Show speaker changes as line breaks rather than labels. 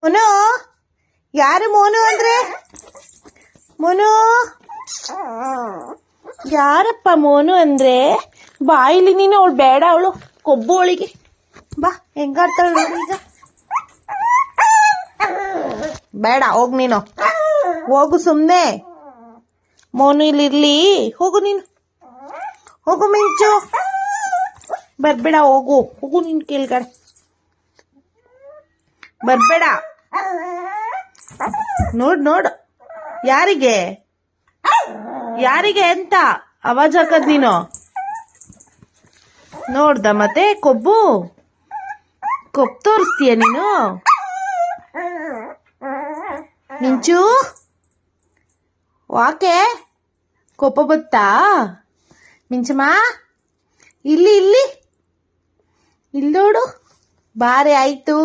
ಮೋನು, ಯಾರು ಮೋನು ಅಂದ್ರೆ? ಮೋನು, ಯಾರಪ್ಪ ಮೋನು ಅಂದ್ರೆ? ಬಾಯಿಲಿ ನೀನು. ಅವಳು ಬೇಡ, ಅವಳು ಕೊಬ್ಬು ಅವಳಿಗೆ. ಬಾ, ಹೆಂಗಾಡ್ತಾಳೆ ನೋಡಿ ಈಗ. ಬೇಡ, ಹೋಗ್ ನೀನು, ಹೋಗು ಸುಮ್ಮನೆ. ಮೋನು ಇಲ್ಲಿರ್ಲಿ, ಹೋಗು ನೀನು, ಹೋಗು ಮಿಂಚು. ಬರ್ಬೇಡ, ಹೋಗು ಹೋಗು ನೀನು ಕೆಳಗಡೆ. ಬರ್ಬೇಡ. ನೋಡು ಯಾರಿಗೆ ಯಾರಿಗೆ ಅಂತ ಆವಾಜ್ ಹಾಕದ್ ನೀನು? ನೋಡ್ದ ಮತ್ತೆ ಕೊಬ್ಬು ತೋರಿಸ್ತೀಯ ನೀನು? ಮಿಂಚು, ವಾಕೆ ಕೋಪ ಬತ್ತಾ? ಮಿಂಚಮ್ಮ, ಇಲ್ಲಿ ನೋಡು, ಬಾರೆ ಆಯ್ತು.